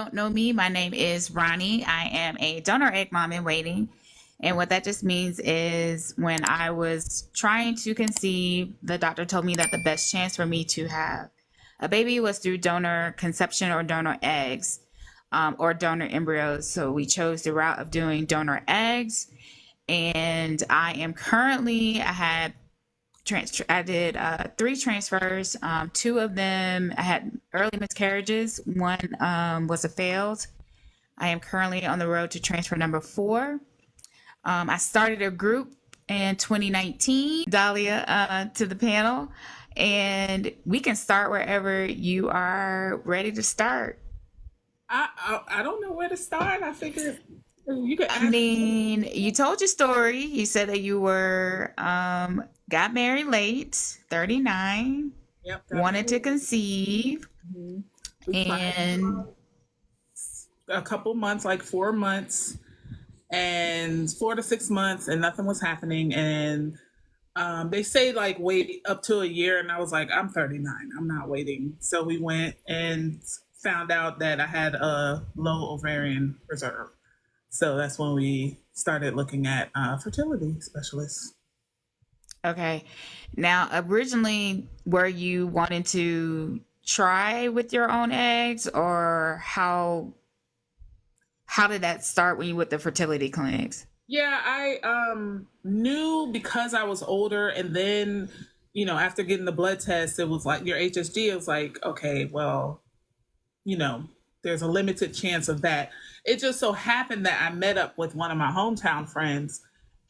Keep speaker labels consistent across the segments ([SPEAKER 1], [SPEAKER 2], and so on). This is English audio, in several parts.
[SPEAKER 1] don't know me, my name is Ronnie. I am a donor egg mom in waiting. And what that just means is when I was trying to conceive, the doctor told me that the best chance for me to have a baby was through donor conception or donor eggs, or donor embryos. So we chose the route of doing donor eggs. And I had I did three transfers. Two of them I had early miscarriages. One was a failed. I am currently on the road to transfer number four. I started a group in 2019, Dalle, to the panel, and we can start wherever you are ready to start.
[SPEAKER 2] I don't know where to start. I figured you could
[SPEAKER 1] I
[SPEAKER 2] ask.
[SPEAKER 1] mean, you told your story. You said that you were got married late, 39,
[SPEAKER 2] Yep, got
[SPEAKER 1] wanted to
[SPEAKER 2] married.
[SPEAKER 1] conceive,
[SPEAKER 2] We tried
[SPEAKER 1] and
[SPEAKER 2] a couple months, like 4 months, and 4 to 6 months, and nothing was happening. And they say like wait up to a year, and I was like, I'm 39. I'm not waiting. So we went and found out that I had a low ovarian reserve. So that's when we started looking at fertility specialists.
[SPEAKER 1] okay. Now, originally, were you wanting to try with your own eggs, or how did that start when you went to fertility clinics?
[SPEAKER 2] Yeah, I knew because I was older, and then after getting the blood test, it was like your HSG. It was like, okay, well, you know, there's a limited chance of that. It just so happened that I met up with one of my hometown friends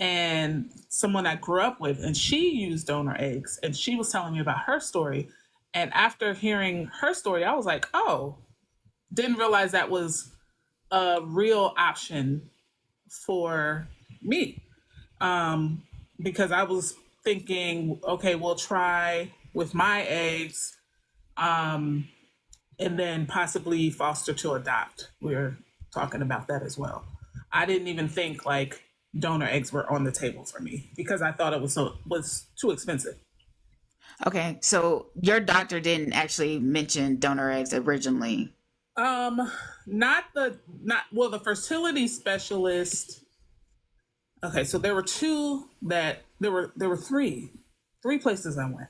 [SPEAKER 2] and someone I grew up with, and she used donor eggs, and she was telling me about her story. And after hearing her story, I was like, oh, didn't realize that was a real option for me. Because I was thinking, okay, we'll try with my eggs, and then possibly foster to adopt. We're talking about that as well. I didn't even think like donor eggs were on the table for me because I thought it was too expensive.
[SPEAKER 1] Okay, so your doctor didn't actually mention donor eggs originally.
[SPEAKER 2] Um, not the not well the fertility specialist. Okay, so there were two that there were three places I went.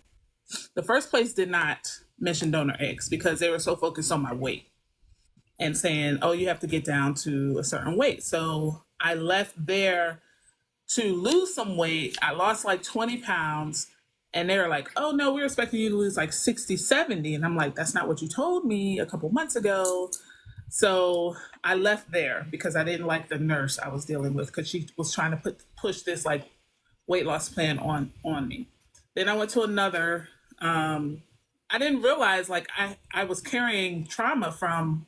[SPEAKER 2] The first place did not mention donor eggs because they were so focused on my weight and saying, "Oh, you have to get down to a certain weight." So I left there to lose some weight. I lost like 20 pounds. And they were like, oh, no, we're expecting you to lose like 60, 70. And I'm like, that's not what you told me a couple months ago. So I left there because I didn't like the nurse I was dealing with because she was trying to push this like weight loss plan on me. Then I went to another. I didn't realize like I was carrying trauma from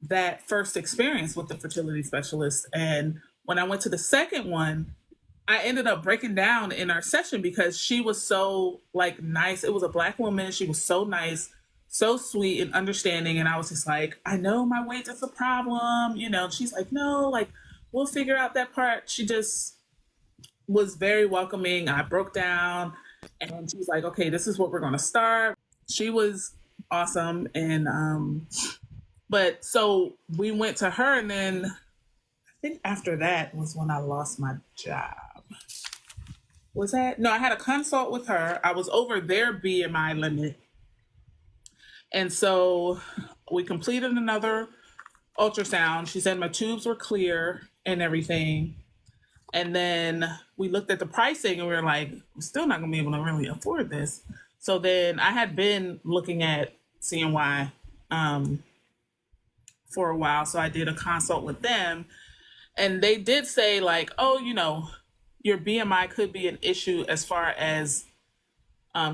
[SPEAKER 2] that first experience with the fertility specialist. And when I went to the second one, I ended up breaking down in our session because she was so like nice. It was a black woman. She was so nice, so sweet and understanding. And I was just like, I know my weight is a problem. She's like, no, like we'll figure out that part. She just was very welcoming. I broke down and she was like, okay, this is what we're going to start. She was awesome. And, but so we went to her, and then I think after that was when I lost my job. Was that? No, I had a consult with her. I was over their BMI limit. And so we completed another ultrasound. She said my tubes were clear and everything. And then we looked at the pricing and we were like, we're still not going to be able to really afford this. So then I had been looking at CNY for a while. So I did a consult with them. And they did say, like, oh, your BMI could be an issue as far as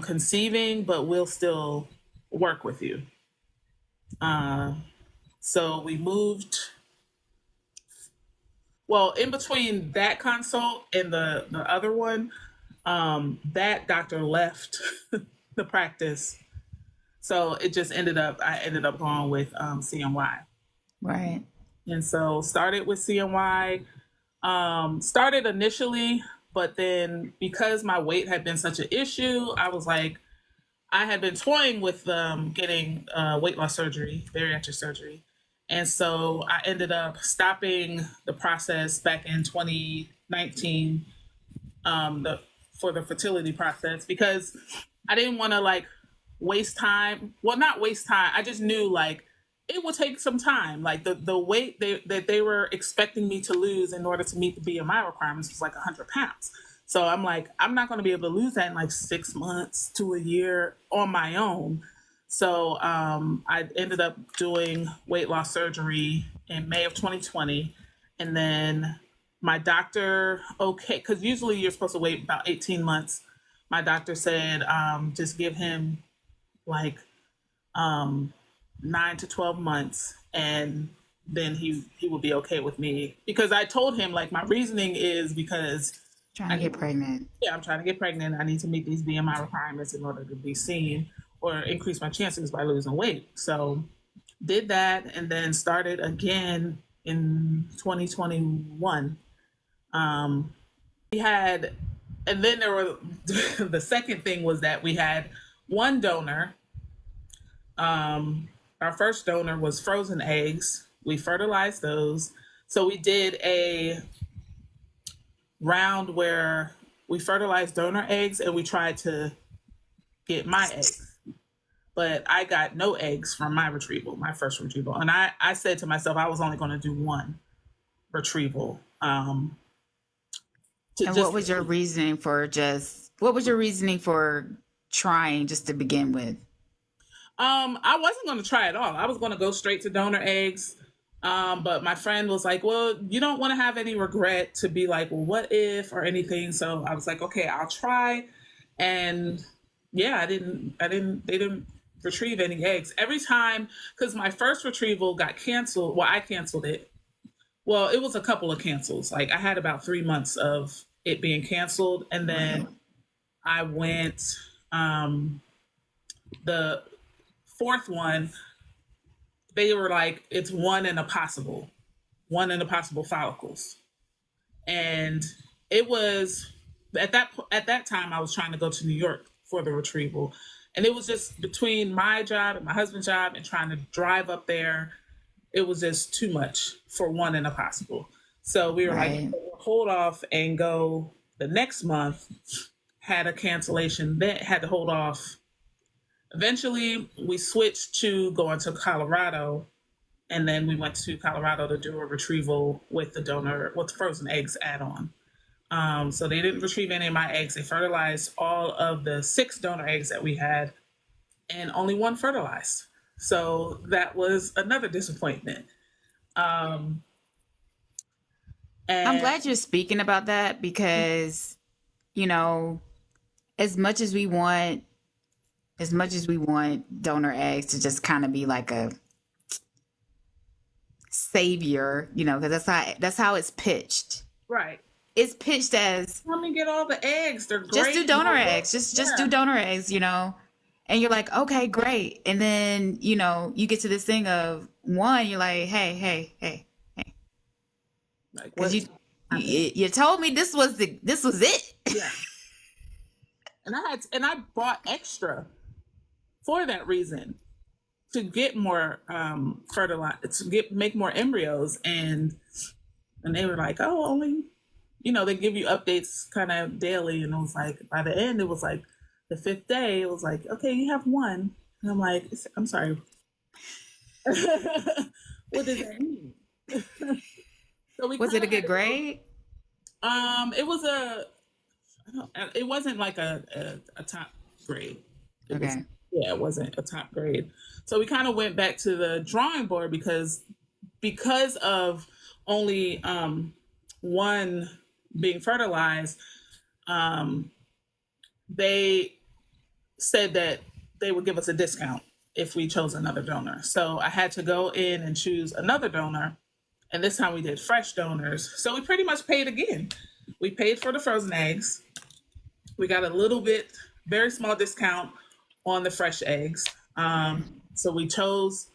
[SPEAKER 2] conceiving, but we'll still work with you. Uh, so we moved. Well, in between that consult and the other one, that doctor left the practice. So it just I ended up going with CNY.
[SPEAKER 1] Right.
[SPEAKER 2] And so started with CNY, started initially, but then because my weight had been such an issue, I was like, I had been toying with getting weight loss surgery, bariatric surgery. And so I ended up stopping the process back in 2019, for the fertility process, because I didn't want to like waste time. Well, not waste time. I just knew like it would take some time. Like the weight that they were expecting me to lose in order to meet the BMI requirements was like 100 pounds. So I'm like, I'm not going to be able to lose that in like 6 months to a year on my own. So I ended up doing weight loss surgery in May of 2020. And then my doctor, okay, because usually you're supposed to wait about 18 months. My doctor said, just give him like 9 to 12 months, and then he will be okay with me. Because I told him like my reasoning is because
[SPEAKER 1] Trying to get pregnant.
[SPEAKER 2] yeah, I'm trying to get pregnant. I need to meet these BMI requirements in order to be seen or increase my chances by losing weight. So did that, and then started again in 2021. We had, and then there were, the second thing was that we had one donor. Our first donor was frozen eggs. We fertilized those. So we did a round where we fertilized donor eggs and we tried to get my eggs. But I got no eggs from my retrieval, my first retrieval. And I said to myself, I was only going to do one retrieval.
[SPEAKER 1] And what was your reasoning for trying just to begin with?
[SPEAKER 2] I wasn't going to try at all. I was going to go straight to donor eggs. But my friend was like, well, you don't want to have any regret to be like, well, what if, or anything. So I was like, okay, I'll try. And yeah, they didn't retrieve any eggs every time. Cause my first retrieval got canceled. Well, I canceled it. Well, it was a couple of cancels. Like I had about 3 months of it being canceled. And then I went, the fourth one, they were like, it's one in a possible follicles. And it was at that time I was trying to go to New York for the retrieval. And it was just between my job and my husband's job and trying to drive up there. It was just too much for one in a possible. So we were like, hold off and go the next month. Had a cancellation, then had to hold off. Eventually, we switched to going to Colorado, and then we went to Colorado to do a retrieval with the frozen eggs add-on. So they didn't retrieve any of my eggs. They fertilized all of the 6 donor eggs that we had, and only one fertilized. So that was another disappointment. And
[SPEAKER 1] I'm glad you're speaking about that because, as much as we want donor eggs to just kind of be like a savior, because that's how it's pitched.
[SPEAKER 2] Right.
[SPEAKER 1] It's pitched as,
[SPEAKER 2] let me get all the eggs. They're great.
[SPEAKER 1] Just do donor eggs. Just do donor eggs, And you're like, okay, great. And then, you get to this thing of one, you're like, hey. Because you told me this was it.
[SPEAKER 2] Yeah. And I bought extra for that reason, to get more fertilized, make more embryos, and they were like, oh, only, they give you updates kind of daily, and it was like by the end, it was like the 5th day, it was like, okay, you have one, and I'm like, I'm sorry, what does that mean? So
[SPEAKER 1] was it a good grade?
[SPEAKER 2] It wasn't like a top grade.
[SPEAKER 1] Okay.
[SPEAKER 2] It wasn't a top grade. So we kind of went back to the drawing board because of only one being fertilized. They said that they would give us a discount if we chose another donor. So I had to go in and choose another donor. And this time we did fresh donors. So we pretty much paid again. We paid for the frozen eggs. We got a little bit, very small discount on the fresh eggs. So we chose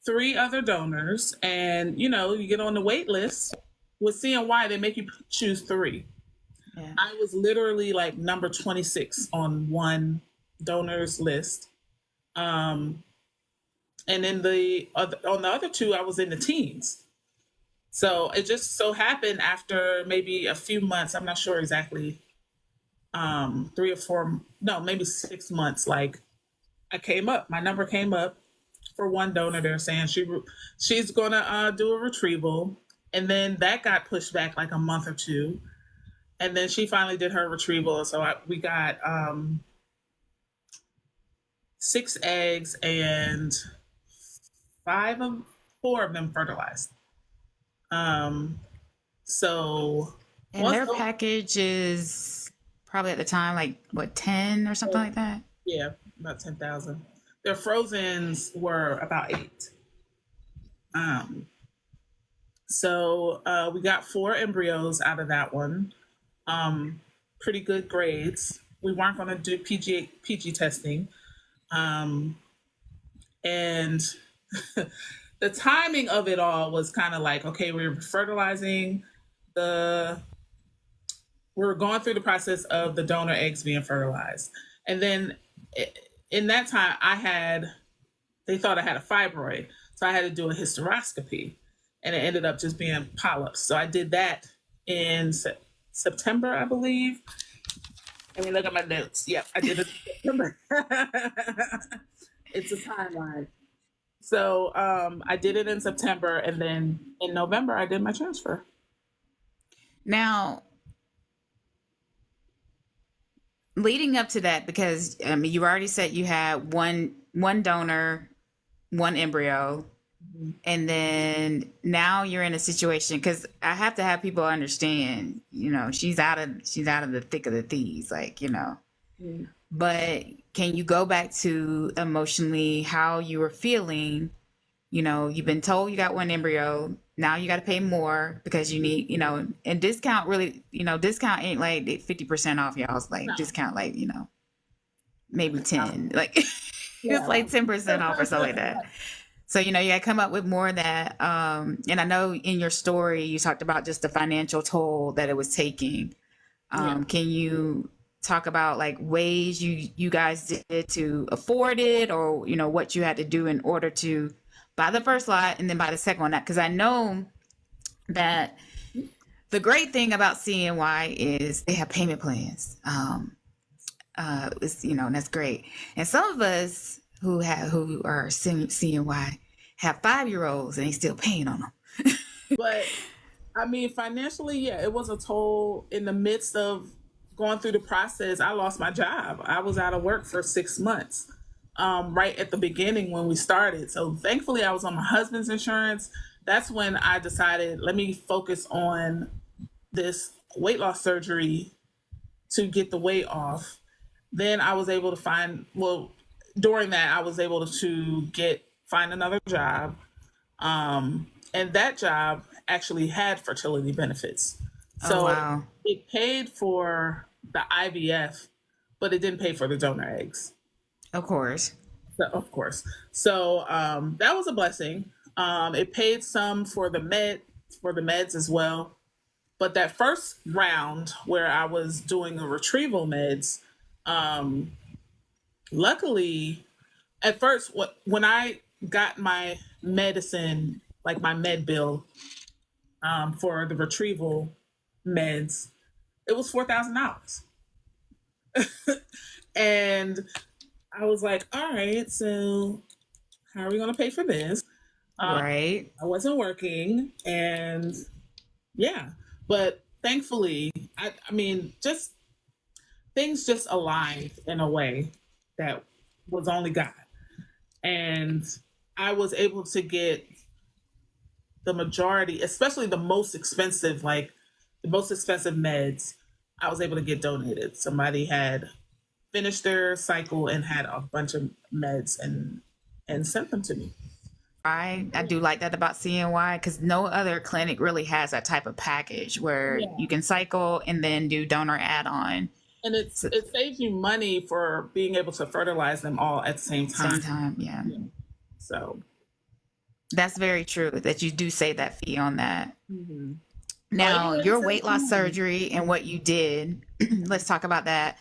[SPEAKER 2] 3 other donors, and you get on the wait list. With CNY, they make you choose 3. Yeah. I was literally like number 26 on one donor's list. And in the other, on the other two, I was in the teens. So it just so happened after maybe a few months, I'm not sure exactly, 3 or 4, no, maybe 6 months, like I came up, my number came up for one donor. They're saying she's gonna do a retrieval, and then that got pushed back like a month or two, and then she finally did her retrieval. So we got 6 eggs, and 4 of them fertilized. So
[SPEAKER 1] And
[SPEAKER 2] once
[SPEAKER 1] their
[SPEAKER 2] those,
[SPEAKER 1] package is probably at the time like what, 10 or something like that.
[SPEAKER 2] yeah, about 10,000. Their frozens were about 8. Um, so we got 4 embryos out of that one. Pretty good grades. We weren't going to do PG testing. And the timing of it all was kind of like, okay, we were fertilizing the, we were going through the process of the donor eggs being fertilized. And then in that time, they thought I had a fibroid. So I had to do a hysteroscopy, and it ended up just being polyps. So I did that in September, I believe. Let me look at my notes. Yep, I did it in September. It's a timeline. So I did it in September, and then in November, I did my transfer.
[SPEAKER 1] Now, leading up to that, because I mean, you already said you had one donor, one embryo, and then now you're in a situation, because I have to have people understand, she's out of the thick of the thieves, like,
[SPEAKER 2] Mm.
[SPEAKER 1] but can you go back to emotionally how you were feeling? You've been told you got one embryo. Now you got to pay more because you need, and discount really, discount ain't like 50% off, y'all's like
[SPEAKER 2] No.
[SPEAKER 1] discount, like, maybe 10, like
[SPEAKER 2] Yeah.
[SPEAKER 1] it's like 10% off or something like that. So, you got to come up with more of that. And I know in your story, you talked about just the financial toll that it was taking.
[SPEAKER 2] Yeah.
[SPEAKER 1] Can you talk about like ways you guys did to afford it, or, what you had to do in order to buy the first lot and then buy the second one? Because I know that the great thing about CNY is they have payment plans. And that's great. And some of us who are CNY have 5-year-olds and they still paying on them.
[SPEAKER 2] But I mean, financially, yeah, it was a toll. In the midst of going through the process, I lost my job. I was out of work for 6 months, right at the beginning when we started. So thankfully, I was on my husband's insurance. That's when I decided, let me focus on this weight loss surgery to get the weight off. Then I was able to during that, I was able to find another job. And that job actually had fertility benefits. So
[SPEAKER 1] Oh, wow.
[SPEAKER 2] it paid for the IVF, but it didn't pay for the donor eggs.
[SPEAKER 1] Of course.
[SPEAKER 2] So, of course. So that was a blessing. It paid some for the meds as well. But that first round where I was doing the retrieval meds, luckily, at first, when I got my medicine, like my med bill, for the retrieval meds, it was $4,000. And I was like, all right, so how are we going to pay for this?
[SPEAKER 1] Right.
[SPEAKER 2] I wasn't working, and yeah, but thankfully, I mean, just things just aligned in a way that was only God. And I was able to get the majority, especially the most expensive meds, I was able to get donated. Somebody had finished their cycle and had a bunch of meds and sent them to me.
[SPEAKER 1] I do like that about CNY, because no other clinic really has that type of package where
[SPEAKER 2] Yeah.
[SPEAKER 1] you can cycle and then do donor add-on.
[SPEAKER 2] And it saves you money for being able to fertilize them all at the same time.
[SPEAKER 1] Same time, yeah.
[SPEAKER 2] So
[SPEAKER 1] That's very true that you do save that fee on that.
[SPEAKER 2] mm-hmm.
[SPEAKER 1] Now,
[SPEAKER 2] you
[SPEAKER 1] your
[SPEAKER 2] said
[SPEAKER 1] weight loss
[SPEAKER 2] money.
[SPEAKER 1] surgery and what you did, let's talk about that.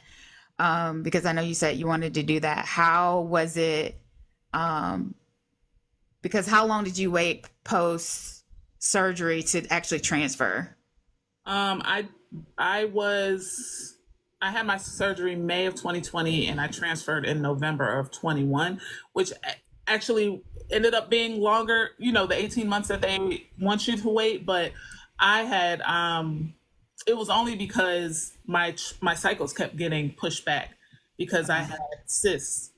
[SPEAKER 1] Because I know you said you wanted to do that. How was it? Because how long did you wait post surgery to actually transfer?
[SPEAKER 2] I I was I had my surgery May of 2020 and I transferred in November of 21, which actually ended up being longer, the 18 months that they want you to wait, but I had it was only because my cycles kept getting pushed back because I had cysts.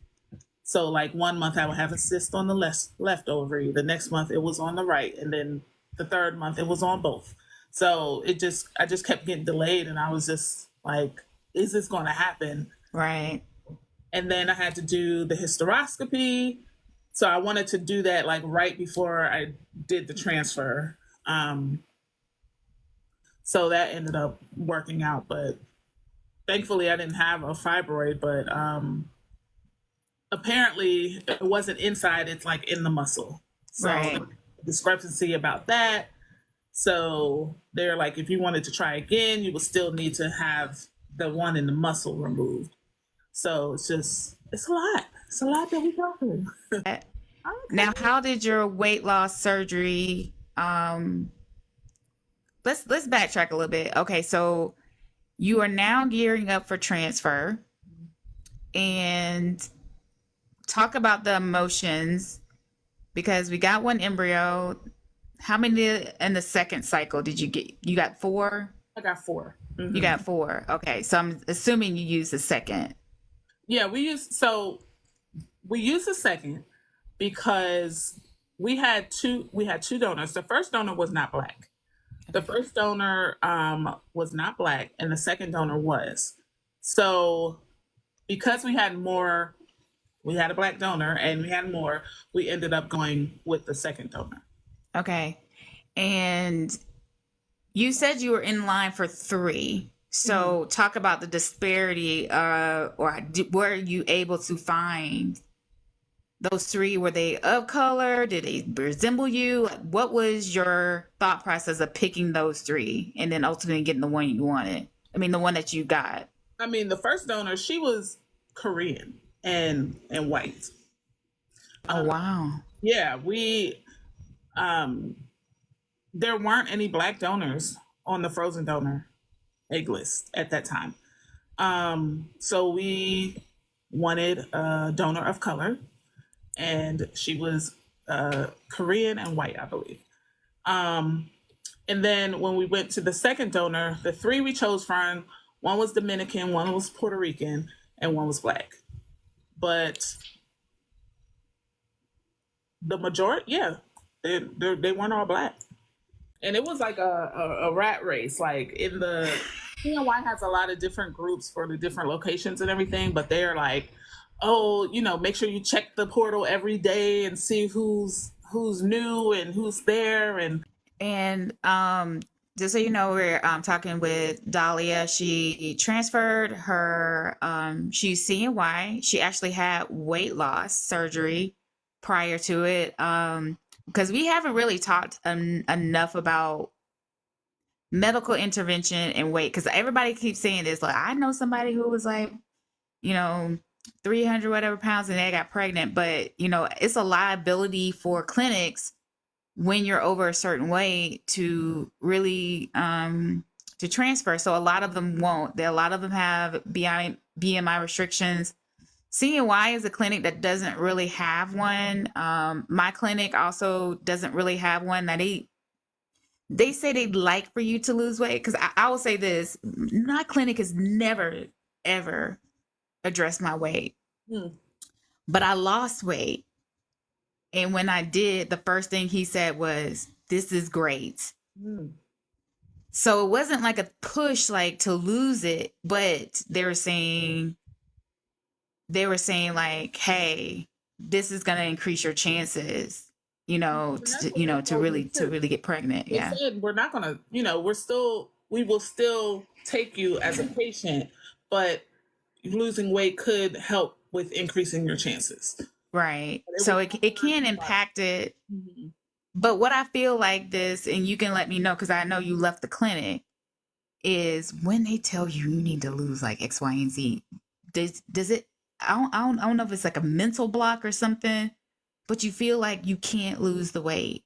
[SPEAKER 2] So like one month I would have a cyst on the left ovary, the next month it was on the right, and then the third month it was on both. So I just kept getting delayed, and I was just like, is this going to happen?
[SPEAKER 1] Right.
[SPEAKER 2] And then I had to do the hysteroscopy. So I wanted to do that like right before I did the transfer. Um, so that ended up working out, but thankfully I didn't have a fibroid, but apparently it wasn't inside, it's like in the muscle.
[SPEAKER 1] Right.
[SPEAKER 2] So discrepancy about that. So they're like, if you wanted to try again, you would still need to have the one in the muscle removed. So it's a lot. It's a lot that we go through.
[SPEAKER 1] Now, how did your weight loss surgery let's backtrack a little bit. Okay, so you are now gearing up for transfer, and talk about the emotions, because we got one embryo. How many in the second cycle did you get? You got four?
[SPEAKER 2] I got 4. Mm-hmm.
[SPEAKER 1] You got four. Okay, so I'm assuming you used the second.
[SPEAKER 2] Yeah, we used the second because we had two donors. The first donor was not black. The first donor was not black, and the second donor was. So because we had a black donor and we had more, we ended up going with the second donor.
[SPEAKER 1] Okay. And you said you were in line for 3. So talk about the disparity, were you able to find those 3? Were they of color? Did they resemble you? Like, what was your thought process of picking those 3 and then ultimately getting the one you wanted? I mean, the one that you got.
[SPEAKER 2] I mean, the first donor, she was Korean and white.
[SPEAKER 1] Oh, wow.
[SPEAKER 2] Yeah, there weren't any black donors on the frozen donor egg list at that time. So we wanted a donor of color, and she was Korean and white, I believe. And then when we went to the second donor, the 3 we chose from, one was Dominican, one was Puerto Rican, and one was black. But the majority, yeah, they weren't all black. And it was like a rat race. Like CNY has a lot of different groups for the different locations and everything, but they're like, oh, make sure you check the portal every day and see who's new and who's there.
[SPEAKER 1] And just so you know, we're talking with Dahlia. She transferred her, she's CNY. She actually had weight loss surgery prior to it. Because we haven't really talked enough about medical intervention and weight. Because everybody keeps saying this. Like, I know somebody who was like, 300 whatever pounds and they got pregnant. But, it's a liability for clinics when you're over a certain weight to really to transfer. So a lot of them won't. A lot of them have BMI restrictions. CNY is a clinic that doesn't really have one. My clinic also doesn't really have one. Now they say they'd like for you to lose weight, because I will say this: my clinic has never ever addressed my weight, but I lost weight, and when I did, the first thing he said was, "This is great." So it wasn't like a push like to lose it, but they were saying like, hey, this is going to increase your chances, to really get pregnant.
[SPEAKER 2] They said we're not going to, we will still take you as a patient, but losing weight could help with increasing your chances.
[SPEAKER 1] Right. So it can impact it. But what I feel like this, and you can let me know, because I know you left the clinic, is when they tell you need to lose like X, Y, and Z, does it, I don't know if it's like a mental block or something, but you feel like you can't lose the weight.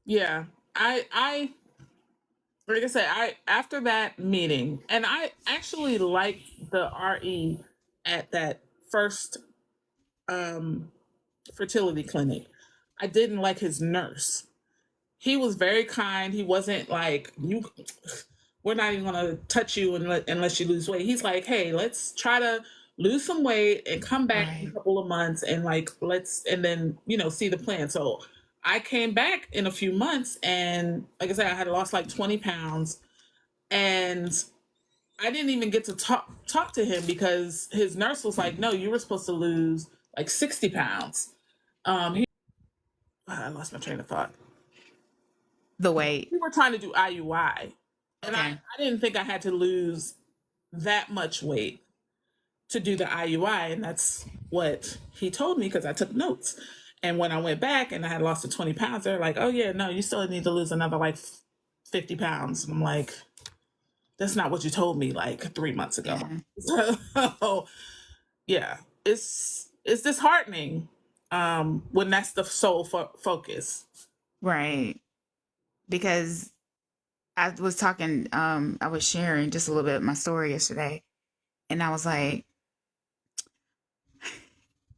[SPEAKER 2] Yeah. I like I said, after that meeting, and I actually liked the RE at that first fertility clinic. I didn't like his nurse. He was very kind. He wasn't like, you, we're not even gonna touch you unless you lose weight. He's like, hey, let's try to lose some weight and come back in a couple of months, and like and then see the plan. So I came back in a few months, and like I said, I had lost like 20 pounds, and I didn't even get to talk to him because his nurse was like, no, you were supposed to lose like 60 pounds. I lost my train of thought.
[SPEAKER 1] The weight.
[SPEAKER 2] We were trying to do IUI, and
[SPEAKER 1] Okay.
[SPEAKER 2] I didn't think I had to lose that much weight to do the IUI, and that's what he told me because I took notes. And when I went back and I had lost the 20 pounds, they're like, oh yeah, no, you still need to lose another like 50 pounds. And I'm like, that's not what you told me like 3 months ago. Yeah. So yeah, it's disheartening when that's the sole focus.
[SPEAKER 1] Right. Because I was talking, I was sharing just a little bit of my story yesterday, and I was like,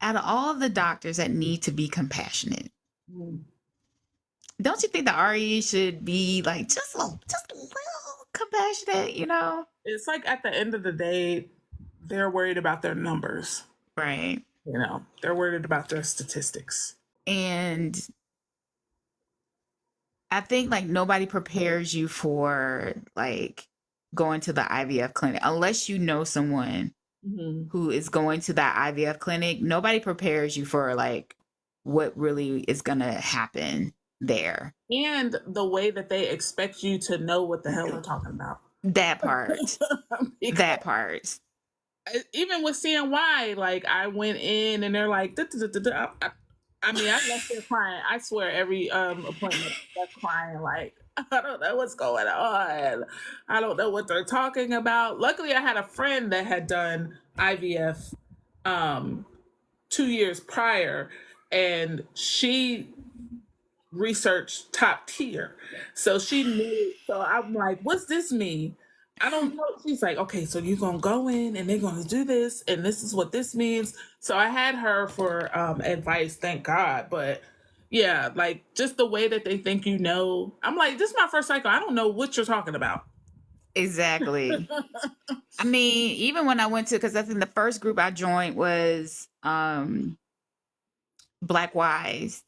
[SPEAKER 1] out of all the doctors that need to be compassionate, don't you think the RE should be like just a little compassionate,
[SPEAKER 2] It's like at the end of the day, they're worried about their numbers.
[SPEAKER 1] Right.
[SPEAKER 2] They're worried about their statistics.
[SPEAKER 1] And I think like nobody prepares you for like going to the IVF clinic unless you know someone who is going to that IVF clinic. Nobody prepares you for like what really is going to happen there.
[SPEAKER 2] And the way that they expect you to know what the hell they're talking about.
[SPEAKER 1] That part. That part.
[SPEAKER 2] Even with CNY, like I went in and they're like, I mean, I left there crying. I swear every appointment that's crying like, I don't know what's going on. I don't know what they're talking about. Luckily, I had a friend that had done IVF 2 years prior, and she researched top tier. So she knew. So I'm like, what's this mean? I don't know. She's like, okay, so you're going to go in and they're going to do this, and this is what this means. So I had her for advice, thank God. But yeah, like just the way that they think I'm like, this is my first cycle. I don't know what you're talking about.
[SPEAKER 1] Exactly. I mean, even when I went to, because I think the first group I joined was Black Wise,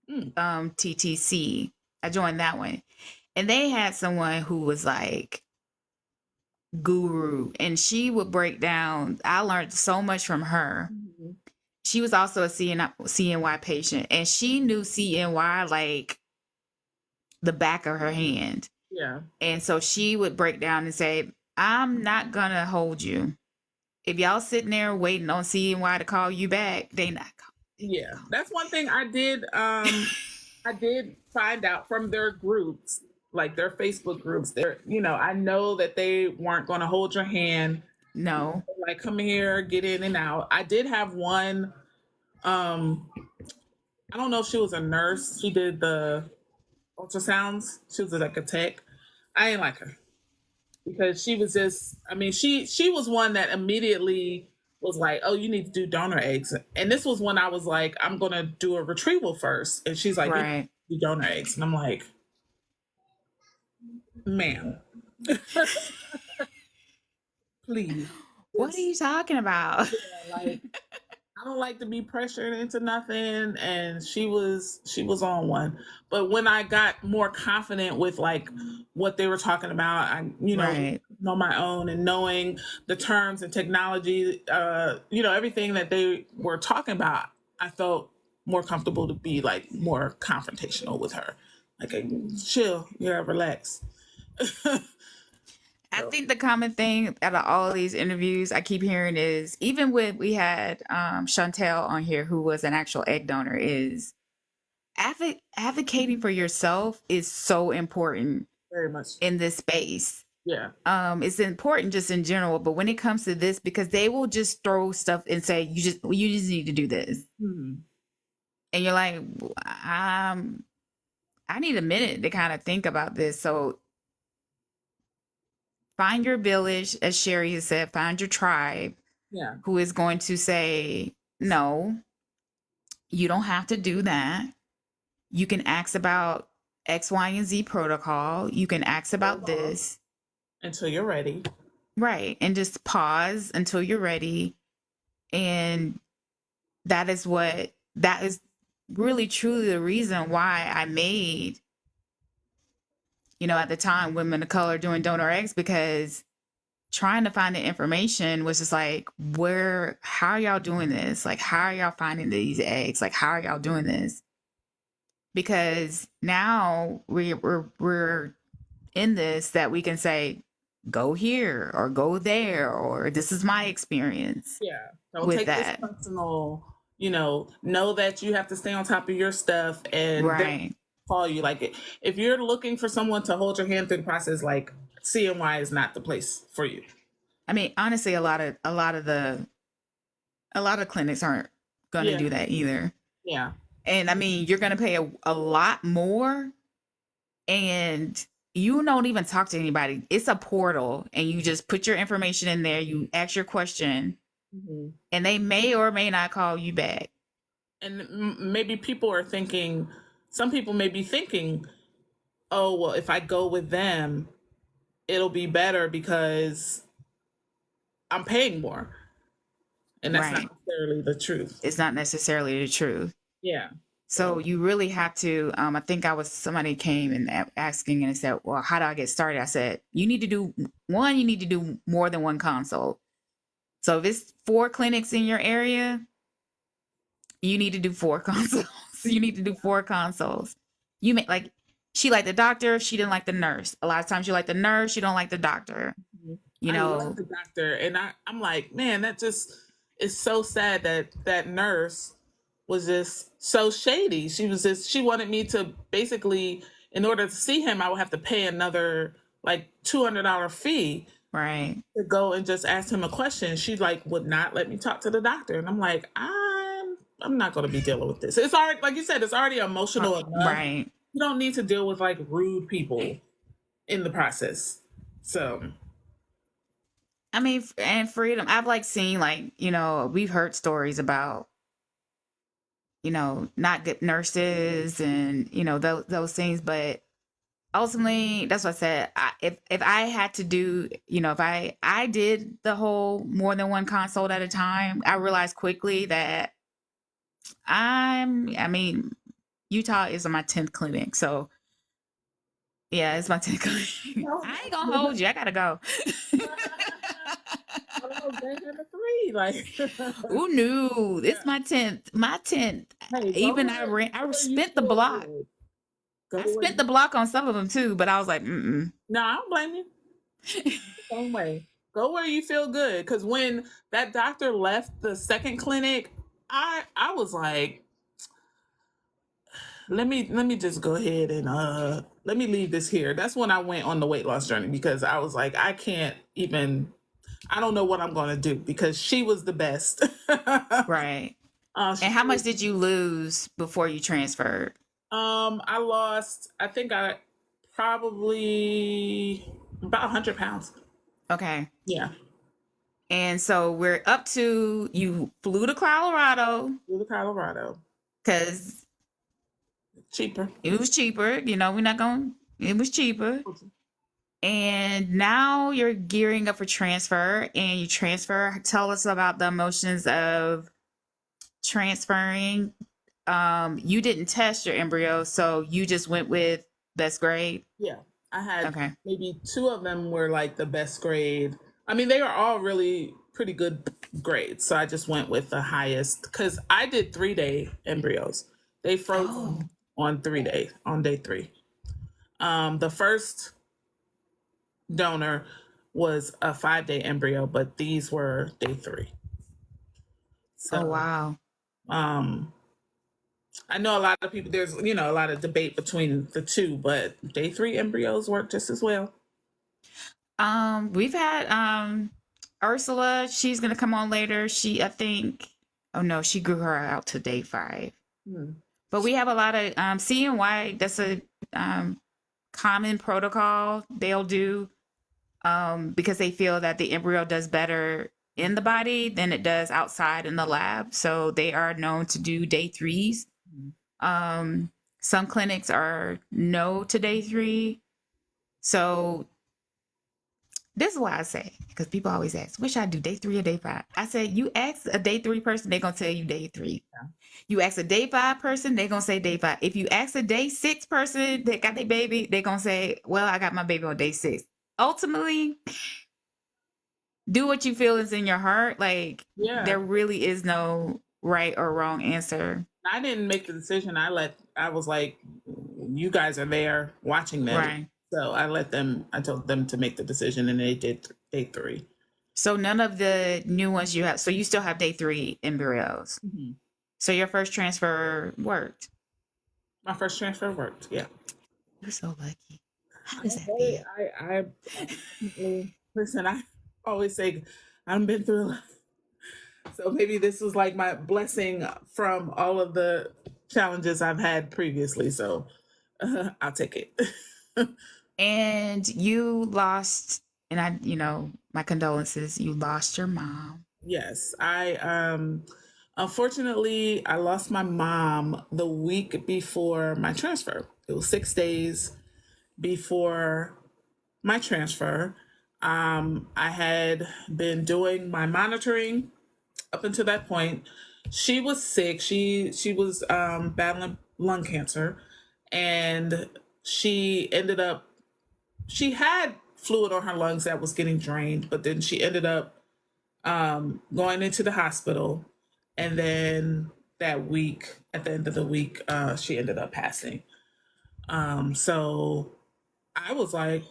[SPEAKER 1] TTC. I joined that one. And they had someone who was like guru, and she would break down. I learned so much from her. She was also a CNY patient, and she knew CNY like the back of her hand.
[SPEAKER 2] Yeah.
[SPEAKER 1] And so she would break down and say, I'm not going to hold you. If y'all sitting there waiting on CNY to call you back, they not calling.
[SPEAKER 2] Yeah. That's one thing I did. I did find out from their groups, like their Facebook groups. I know that they weren't going to hold your hand.
[SPEAKER 1] No.
[SPEAKER 2] Like, come here, get in and out. I did have one. I don't know if she was a nurse. She did the ultrasounds. She was like a tech. I didn't like her because she was just, I mean, she was one that immediately was like, oh, you need to do donor eggs. And this was when I was like, I'm going to do a retrieval first. And she's like,
[SPEAKER 1] right.
[SPEAKER 2] You do donor eggs. And I'm like, ma'am, please.
[SPEAKER 1] What are you talking about?
[SPEAKER 2] Yeah, like, I don't like to be pressured into nothing, and she was on one. But when I got more confident with like what they were talking about, I
[SPEAKER 1] right.
[SPEAKER 2] know my own, and knowing the terms and technology, everything that they were talking about, I felt more comfortable to be like more confrontational with her. Like, chill, relax.
[SPEAKER 1] I think the common thing out of all these interviews I keep hearing is, even when we had Chantel on here, who was an actual egg donor, is advocating for yourself is so important.
[SPEAKER 2] Very much
[SPEAKER 1] in this space.
[SPEAKER 2] Yeah.
[SPEAKER 1] It's important just in general, but when it comes to this, because they will just throw stuff and say, you just need to do this. and you're like, I need a minute to kind of think about this. So find your village, as Sherry has said, find your tribe
[SPEAKER 2] Yeah.
[SPEAKER 1] who is going to say, no, you don't have to do that. You can ask about X, Y, and Z protocol. You can ask about this.
[SPEAKER 2] Until you're ready.
[SPEAKER 1] Right. And just pause until you're ready. And that is really truly the reason why I made, at the time, women of color doing donor eggs, because trying to find the information was just like, how are y'all doing this? Like, how are y'all finding these eggs? Like, how are y'all doing this? Because now we're in this that we can say, go here or go there, or this is my experience.
[SPEAKER 2] Yeah. Don't
[SPEAKER 1] with
[SPEAKER 2] take
[SPEAKER 1] that.
[SPEAKER 2] this personal, know that you have to stay on top of your stuff and
[SPEAKER 1] Right.
[SPEAKER 2] call you. Like, if you're looking for someone to hold your hand through the process, like, CNY is not the place for you.
[SPEAKER 1] I mean, honestly, a lot of clinics aren't going to do that either.
[SPEAKER 2] Yeah.
[SPEAKER 1] And I mean, you're going to pay a lot more, and you don't even talk to anybody. It's a portal, and you just put your information in there. You ask your question, and they may or may not call you back.
[SPEAKER 2] And maybe some people may be thinking, oh, well, if I go with them, it'll be better because I'm paying more. And that's not necessarily the truth.
[SPEAKER 1] It's not necessarily the truth.
[SPEAKER 2] Yeah.
[SPEAKER 1] So you really have to, I think somebody came and asking and said, well, how do I get started? I said, you need to do more than one consult. So if it's 4 clinics in your area, you need to do 4 consults. You need to do 4 consults. You may she liked the doctor, she didn't like the nurse. A lot of times you like the nurse, you don't like the doctor.
[SPEAKER 2] I like the doctor, and I'm like, man, that just is so sad that nurse was just so shady. She wanted me to basically, in order to see him, I would have to pay another like $200 fee.
[SPEAKER 1] Right.
[SPEAKER 2] To go and just ask him a question. She would not let me talk to the doctor. And I'm like, I'm not going to be dealing with this. It's already, like you said, it's already emotional enough.
[SPEAKER 1] Right.
[SPEAKER 2] You don't need to deal with rude people in the process. So,
[SPEAKER 1] I mean, and freedom. I've seen we've heard stories about, not good nurses and, those things. But ultimately, that's what I said. If I had to do, if I did the whole more than one consult at a time, I realized quickly that Utah is my 10th clinic. So yeah, it's my 10th clinic. I ain't gonna hold you. I gotta go. Who knew? It's my 10th. My 10th.
[SPEAKER 2] Hey,
[SPEAKER 1] even I spent the block. I spent the block on some of them too, but I was like,
[SPEAKER 2] No, I don't blame you. Same way. Go where you feel good. Because when that doctor left the second clinic, I was like, let me just go ahead and let me leave this here. That's when I went on the weight loss journey, because I was like, I don't know what I'm going to do, because she was the best.
[SPEAKER 1] Right. And how much did you lose before you transferred?
[SPEAKER 2] I lost, I think I probably about 100 pounds.
[SPEAKER 1] Okay.
[SPEAKER 2] Yeah.
[SPEAKER 1] And so we're up to, you flew to Colorado. Because
[SPEAKER 2] cheaper.
[SPEAKER 1] It was cheaper. It was cheaper. And now you're gearing up for transfer, and you transfer. Tell us about the emotions of transferring. You didn't test your embryo, so you just went with best grade?
[SPEAKER 2] Yeah. I had maybe 2 of them were the best grade. I mean, they were all really pretty good grades. So I just went with the highest, because I did 3-day embryos. They froze on day 3. The first donor was a 5-day embryo, but these were day 3. So,
[SPEAKER 1] wow.
[SPEAKER 2] I know a lot of people, there's, a lot of debate between the 2, but day 3 embryos work just as well.
[SPEAKER 1] We've had Ursula. She's gonna come on later. She grew her out to day 5. But we have a lot of CNY. That's a common protocol they'll do because they feel that the embryo does better in the body than it does outside in the lab. So they are known to do day threes. Some clinics are no to day three. So this is why I say, because people always ask, wish I do day 3 or day 5. I said, you ask a day 3 person, they're going to tell you day 3.
[SPEAKER 2] Yeah.
[SPEAKER 1] You ask a day 5 person, they're going to say day 5. If you ask a day 6 person that got their baby, they're going to say, well, I got my baby on day 6. Ultimately, do what you feel is in your heart. Like, there really is no right or wrong answer.
[SPEAKER 2] I didn't make the decision. I was like, you guys are there watching them.
[SPEAKER 1] Right.
[SPEAKER 2] So I told them to make the decision, and they did day 3.
[SPEAKER 1] So none of the new ones you have. So you still have day 3 embryos.
[SPEAKER 2] Mm-hmm.
[SPEAKER 1] So your first transfer worked.
[SPEAKER 2] My first transfer worked. Yeah.
[SPEAKER 1] You're so lucky. How does that feel?
[SPEAKER 2] I listen. I always say I've been through a lot. So maybe this was like my blessing from all of the challenges I've had previously. So I'll take it.
[SPEAKER 1] And you lost, and my condolences. You lost your mom.
[SPEAKER 2] Yes, unfortunately I lost my mom the week before my transfer. It was 6 days before my transfer. I had been doing my monitoring up until that point. She was sick. She was battling lung cancer, and she had fluid on her lungs that was getting drained, but then she ended up going into the hospital. And then that week, at the end of the week, she ended up passing. So I was like,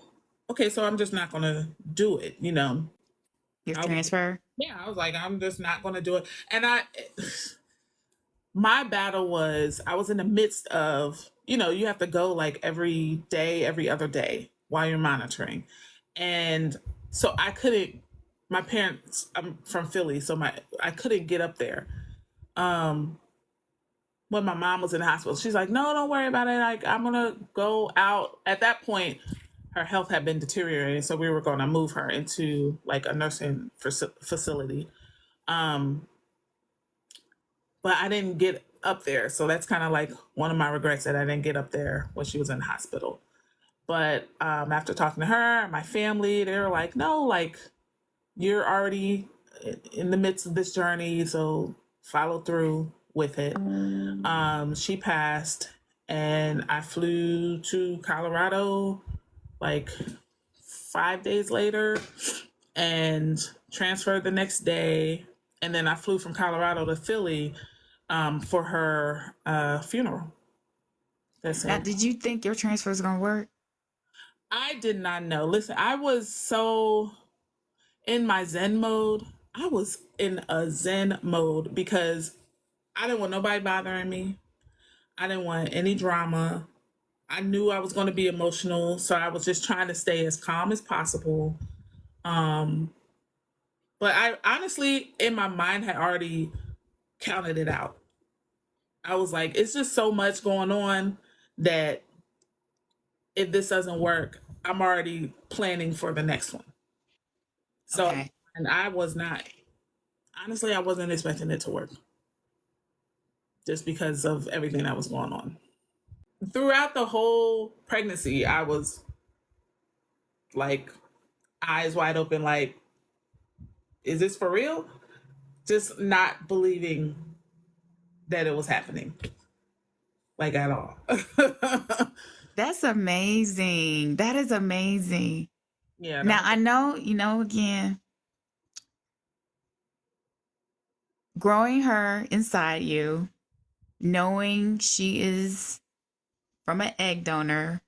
[SPEAKER 2] okay, so I'm just not going to do it,
[SPEAKER 1] Your transfer?
[SPEAKER 2] I was like, I'm just not going to do it. And my battle was, I was in the midst of, you have to go like every day, every other day while you're monitoring. And so I couldn't, my parents, I'm from Philly, so I couldn't get up there. When my mom was in the hospital, she's like, no, don't worry about it. Like, I'm going to go out. At that point, her health had been deteriorating. So we were going to move her into like a nursing facility. But I didn't get up there. So that's kind of like one of my regrets, that I didn't get up there when she was in the hospital. But after talking to her, my family, they were like, no, like, you're already in the midst of this journey, so follow through with it. She passed, and I flew to Colorado like 5 days later and transferred the next day. And then I flew from Colorado to Philly for her funeral. That's it.
[SPEAKER 1] Now, did you think your transfer was going to work?
[SPEAKER 2] I did not know. Listen, I was so in my Zen mode. I was in a Zen mode because I didn't want nobody bothering me. I didn't want any drama. I knew I was going to be emotional, so I was just trying to stay as calm as possible. But I honestly, in my mind, had already counted it out. I was like, it's just so much going on that if this doesn't work, I'm already planning for the next one. So,
[SPEAKER 1] Okay.
[SPEAKER 2] and I was not, honestly, I wasn't expecting it to work just because of everything that was going on. Throughout the whole pregnancy, I was like, eyes wide open, like, is this for real? Just not believing that it was happening, like, at all.
[SPEAKER 1] That's amazing. That is amazing.
[SPEAKER 2] Yeah.
[SPEAKER 1] Now, I know, again, growing her inside you, knowing she is from an egg donor,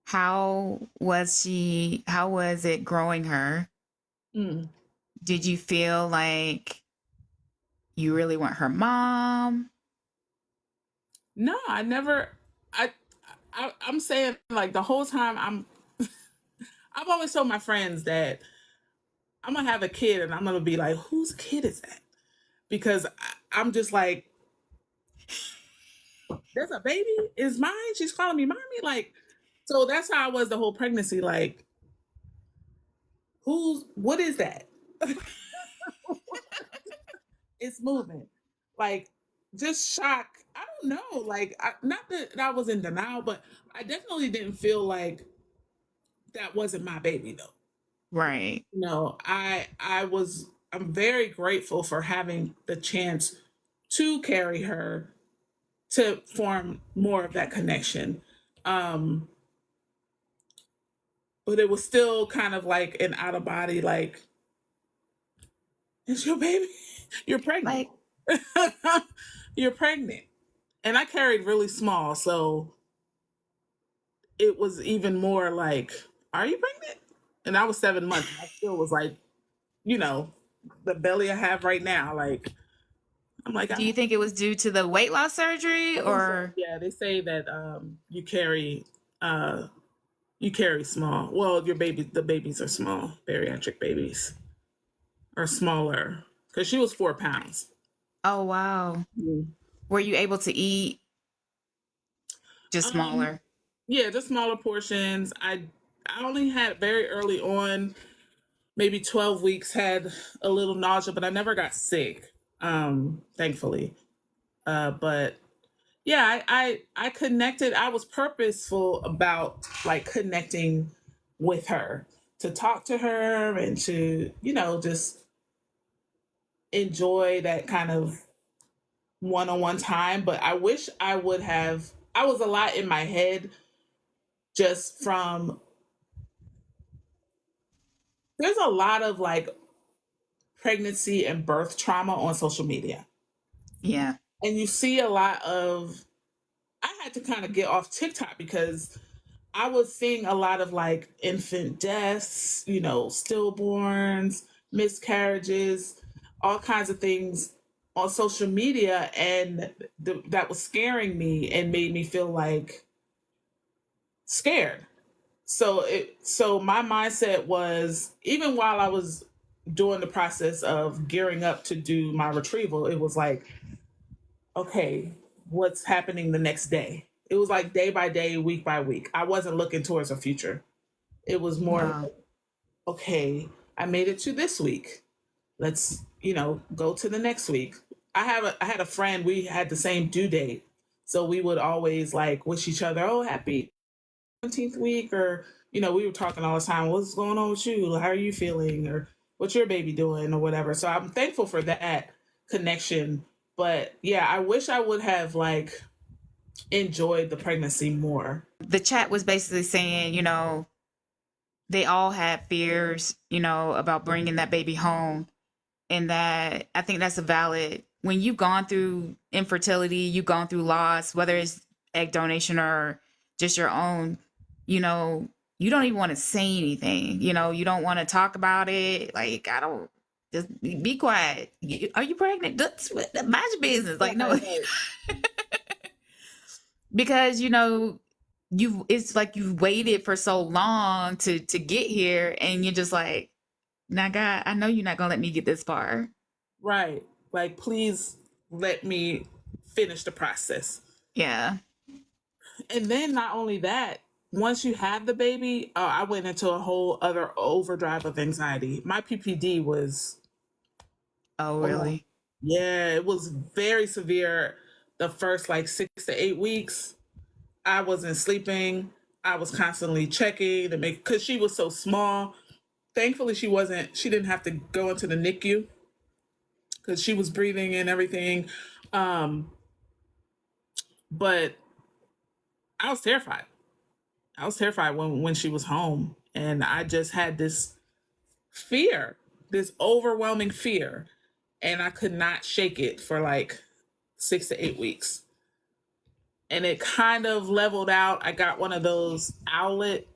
[SPEAKER 1] how was it growing her? Did you feel like you really want her mom?
[SPEAKER 2] No, I never. I'm saying, like, the whole time I've always told my friends that I'm gonna have a kid, and I'm gonna be like, whose kid is that? Because I'm just like, there's a baby? Is mine? She's calling me mommy? Like, so that's how I was the whole pregnancy. Like, what is that? It's moving. Like, just shock. I don't know. Like, not that I was in denial, but I definitely didn't feel like that wasn't my baby, though.
[SPEAKER 1] Right.
[SPEAKER 2] No, I'm very grateful for having the chance to carry her to form more of that connection. Um, but it was still kind of like an out of body, like, it's your baby. You're pregnant.
[SPEAKER 1] Like,
[SPEAKER 2] You're pregnant. And I carried really small, so it was even more like, are you pregnant? And I was 7 months. I still was like, you know, the belly I have right now. Like, I'm like,
[SPEAKER 1] do you think it was due to the weight loss surgery
[SPEAKER 2] I think so.
[SPEAKER 1] or?
[SPEAKER 2] Yeah, they say that uh you carry small. Well, the babies are small. Bariatric babies are smaller because she was 4 pounds.
[SPEAKER 1] Oh, wow.
[SPEAKER 2] Mm.
[SPEAKER 1] Were you able to eat just
[SPEAKER 2] Um,
[SPEAKER 1] smaller?
[SPEAKER 2] yeah, just smaller portions. I only had very early on, maybe 12 weeks, had a little nausea, but I never got sick. Thankfully. But yeah, I connected. I was purposeful about like connecting with her, to talk to her and to, just enjoy that kind of one-on-one time. But I wish I was a lot in my head, just from, there's a lot of like pregnancy and birth trauma on social media.
[SPEAKER 1] Yeah.
[SPEAKER 2] And you see a lot of, I had to kind of get off TikTok because I was seeing a lot of like infant deaths, stillborns, miscarriages, all kinds of things on social media. And that was scaring me and made me feel like scared. So my mindset was, even while I was doing the process of gearing up to do my retrieval, it was like, okay, what's happening the next day? It was like day by day, week by week. I wasn't looking towards a future. It was more
[SPEAKER 1] Wow.
[SPEAKER 2] like, okay, I made it to this week. Let's, go to the next week. I had a friend, we had the same due date. So we would always like wish each other, oh, happy 17th week, or, we were talking all the time, what's going on with you? How are you feeling? Or what's your baby doing or whatever. So I'm thankful for that connection. But yeah, I wish I would have like enjoyed the pregnancy more.
[SPEAKER 1] The chat was basically saying, they all had fears, about bringing that baby home. And that I think that's a valid, when you've gone through infertility, you've gone through loss, whether it's egg donation or just your own, you don't even want to say anything. You don't want to talk about it. Like, I don't, just be quiet. Are you pregnant? Mind your business. Like, no,
[SPEAKER 2] Right.
[SPEAKER 1] because it's like you've waited for so long to get here, and you're just like, now, God, I know you're not gonna let me get this far.
[SPEAKER 2] Right. Like, please let me finish the process.
[SPEAKER 1] Yeah.
[SPEAKER 2] And then not only that, once you have the baby, I went into a whole other overdrive of anxiety. My PPD was,
[SPEAKER 1] Oh,
[SPEAKER 2] oh my,
[SPEAKER 1] really?
[SPEAKER 2] yeah, it was very severe. The first like 6 to 8 weeks, I wasn't sleeping. I was constantly checking to make, because she was so small. Thankfully, she didn't have to go into the NICU because she was breathing and everything. Um, but I was terrified. I was terrified when she was home. And I just had this fear, this overwhelming fear. And I could not shake it for like 6 to 8 weeks. And it kind of leveled out. I got one of those owlet,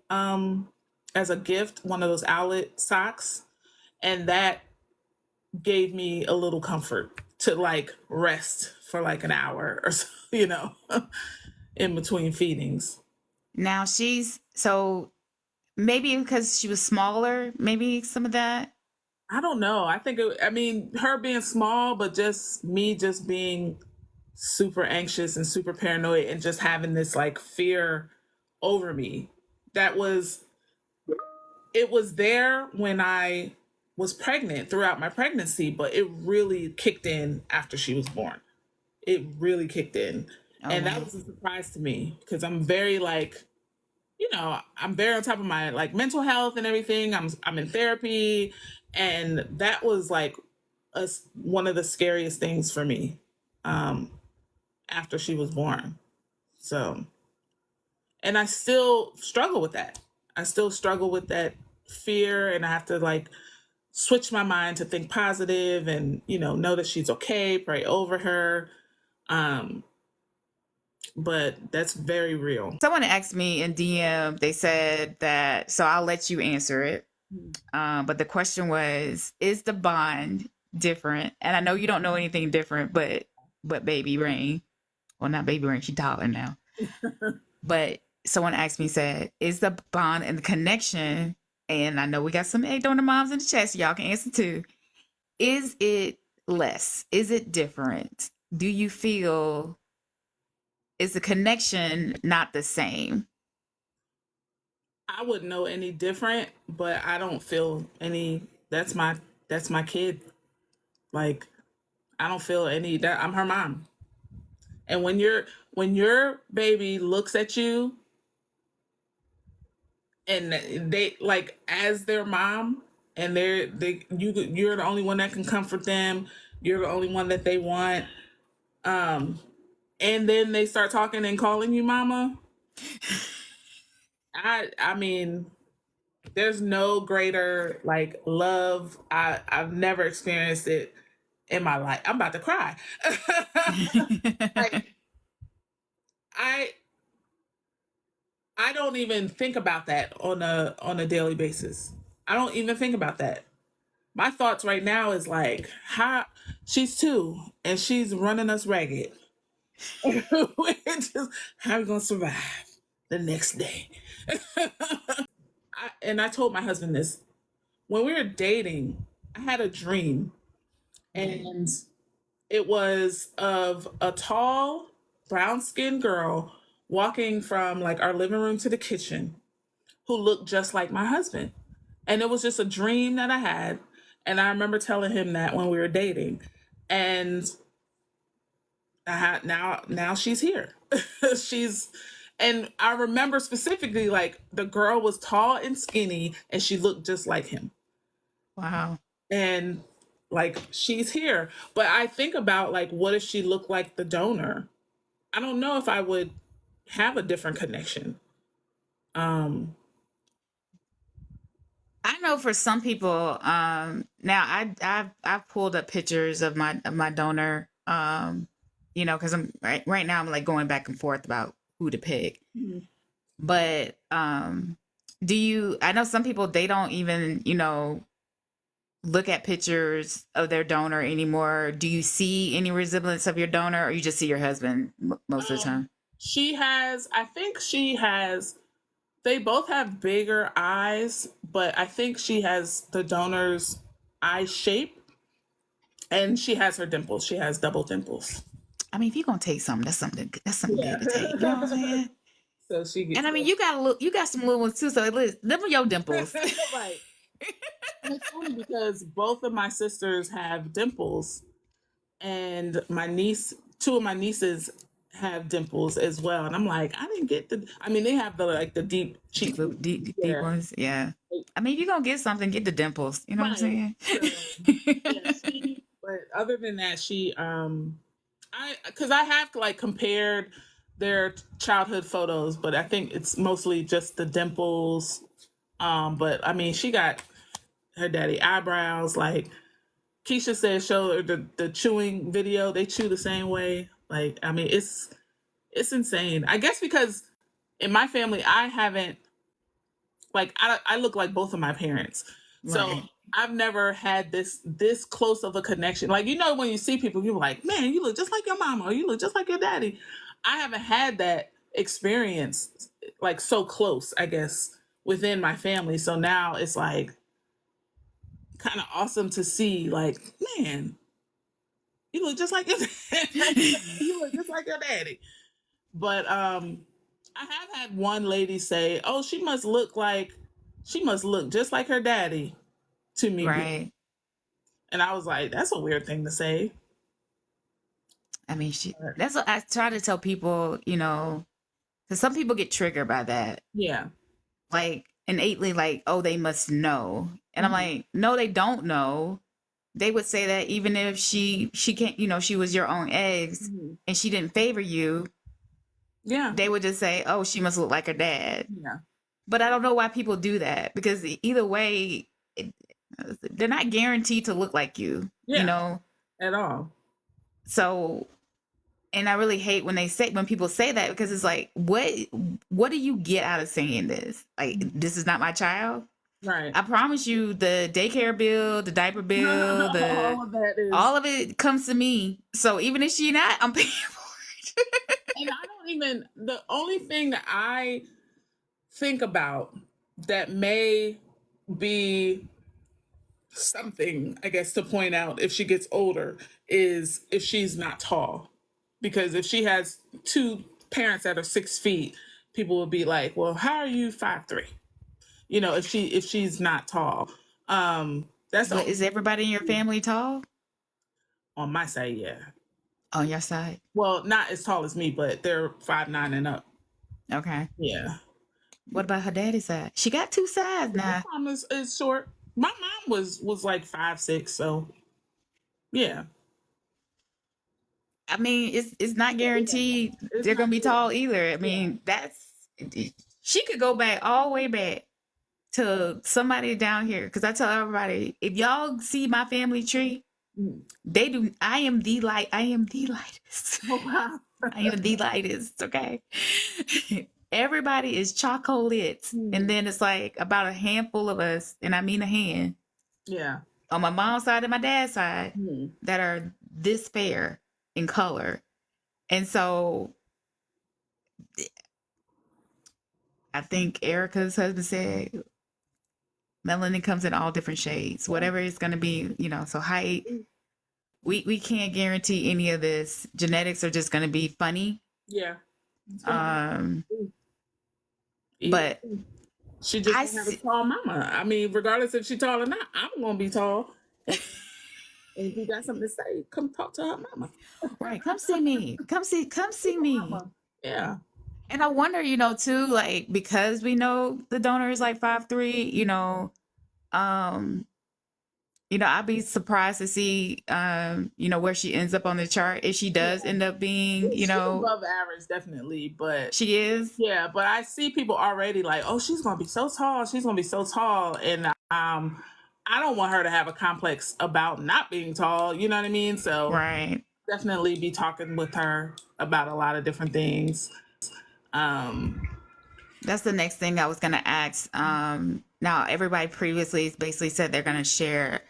[SPEAKER 2] as a gift, one of those owlet socks. And that gave me a little comfort to like rest for like an hour or so, in between feedings.
[SPEAKER 1] Now so maybe because she was smaller, maybe some of that.
[SPEAKER 2] I don't know. I mean, her being small, but just me just being super anxious and super paranoid and just having this like fear over me. That was it was there when I was pregnant throughout my pregnancy, but it really kicked in after she was born. It really kicked in.
[SPEAKER 1] Oh,
[SPEAKER 2] And that
[SPEAKER 1] wow.
[SPEAKER 2] was a surprise to me because I'm very like, I'm very on top of my like mental health and everything. I'm in therapy, and that was like one of the scariest things for me um, after she was born. So, and I still struggle with that. I still struggle with that fear, and I have to like switch my mind to think positive and know that she's okay, pray over her. Um, but that's very real.
[SPEAKER 1] Someone asked me in DM, they said that, so I'll let you answer it. But the question was, is the bond different? And I know you don't know anything different, but baby Rain, well, not baby Rain, she's taller now. But someone asked me, said, is the bond and the connection, and I know we got some egg donor moms in the chat, so y'all can answer too. Is it less? Is it different? Do you feel, is the connection not the same?
[SPEAKER 2] I wouldn't know any different, but I don't feel any. That's my kid. Like I don't feel any that I'm her mom. And when your baby looks at you and they like as their mom and you're the only one that can comfort them, you're the only one that they want. And then they start talking and calling you mama. I mean, there's no greater like love. I've never experienced it in my life. I'm about to cry. Like I I don't even think about that on a daily basis. I don't even think about that. My thoughts right now is like, how she's 2 and she's running us ragged. How are we gonna survive the next day? And I told my husband this when we were dating. I had a dream, and it was of a tall, brown skinned girl walking from like our living room to the kitchen who looked just like my husband. And it was just a dream that I had. And I remember telling him that when we were dating. And now she's here. she's and I remember specifically like the girl was tall and skinny and she looked just like him.
[SPEAKER 1] Wow.
[SPEAKER 2] And like she's here. But I think about like what if she looked like the donor? I don't know if I would have a different connection. Um
[SPEAKER 1] I know for some people, now I've pulled up pictures of my donor, because I'm right now I'm like going back and forth about who to pick. But do you? I know some people, they don't even look at pictures of their donor anymore. Do you see any resemblance of your donor, or you just see your husband most of the time?
[SPEAKER 2] I think she has, they both have bigger eyes, but I think she has the donor's eye shape and she has her dimples. She has double dimples.
[SPEAKER 1] I mean, if you're gonna take something, that's something good to take. You know what I'm saying?
[SPEAKER 2] So she gets,
[SPEAKER 1] and I mean, you got some little ones too. So them are your dimples.
[SPEAKER 2] right. And it's funny because both of my sisters have dimples, and two of my nieces have dimples as well. And I'm like, I didn't get I mean, they have the deep cheek,
[SPEAKER 1] deep ones. Yeah. I mean, if you're gonna get something, get the dimples. You know what I'm saying?
[SPEAKER 2] But other than that, because I have like compared their childhood photos, but I think it's mostly just the dimples. But I mean, she got her daddy eyebrows. Like Keisha said, show her the chewing video. They chew the same way. Like, I mean, it's insane. I guess because in my family, I haven't, like, I look like both of my parents. So right. I've never had this close of a connection. Like, when you see people, you're like, man, you look just like your mama, or you look just like your daddy. I haven't had that experience, like, so close, I guess, within my family. So now it's like kind of awesome to see, like, man, You look just like your daddy. You look just like your daddy. But I have had one lady say, "Oh, she must look just like her daddy to me."
[SPEAKER 1] Right.
[SPEAKER 2] And I was like, "That's a weird thing to say."
[SPEAKER 1] I mean, that's what I try to tell people, because some people get triggered by that.
[SPEAKER 2] Yeah.
[SPEAKER 1] Like innately, like, oh, they must know. And I'm like, no, they don't know. They would say that even if she can't, she was your own eggs and she didn't favor you.
[SPEAKER 2] Yeah.
[SPEAKER 1] They would just say, oh, she must look like her dad.
[SPEAKER 2] Yeah.
[SPEAKER 1] But I don't know why people do that, because either way, they're not guaranteed to look like you,
[SPEAKER 2] at all.
[SPEAKER 1] So, and I really hate when people say that, because it's like, what do you get out of saying this? Like, this is not my child.
[SPEAKER 2] Right.
[SPEAKER 1] I promise you, the daycare bill, the diaper bill, all of it comes to me. So even if she not, I'm paying for it.
[SPEAKER 2] And the only thing that I think about that may be something, I guess, to point out if she gets older is if she's not tall. Because if she has two parents that are 6 feet, people will be like, well, how are you 5'3"? If she's not tall.
[SPEAKER 1] Is everybody in your family tall?
[SPEAKER 2] On my side, yeah.
[SPEAKER 1] On your side?
[SPEAKER 2] Well, not as tall as me, but they're 5'9" and up.
[SPEAKER 1] Okay.
[SPEAKER 2] Yeah.
[SPEAKER 1] What about her daddy's side? She got two sides now.
[SPEAKER 2] My mom is short. My mom was like 5'6", so yeah.
[SPEAKER 1] I mean, it's not guaranteed they're gonna be tall either. I mean, she could go back all the way back to somebody down here, because I tell everybody, if y'all see my family tree, they do. I am the lightest.
[SPEAKER 2] Oh, wow.
[SPEAKER 1] I am the lightest. Okay. Everybody is chocolate, and then it's like about a handful of us, and I mean a hand.
[SPEAKER 2] Yeah.
[SPEAKER 1] On my mom's side and my dad's side, that are this fair in color. And so I think Erica's husband said melanin comes in all different shades, whatever it's going to be, so height, we can't guarantee any of this. Genetics are just going to be funny.
[SPEAKER 2] Yeah.
[SPEAKER 1] But
[SPEAKER 2] she just have a tall mama. I mean, regardless if she's tall or not, I'm going to be tall. And if you got something to say, come talk to her mama.
[SPEAKER 1] Right. Come see me. Come see me. Mama.
[SPEAKER 2] Yeah.
[SPEAKER 1] And I wonder, too, like, because we know the donor is like 5'3", I'd be surprised to see, where she ends up on the chart. If she does end up being,
[SPEAKER 2] she's above average, definitely, but
[SPEAKER 1] she is.
[SPEAKER 2] Yeah, but I see people already like, oh, she's gonna be so tall. She's gonna be so tall, and I don't want her to have a complex about not being tall. You know what I mean? So
[SPEAKER 1] right,
[SPEAKER 2] definitely be talking with her about a lot of different things.
[SPEAKER 1] That's the next thing I was gonna ask. Now everybody previously has basically said they're gonna share.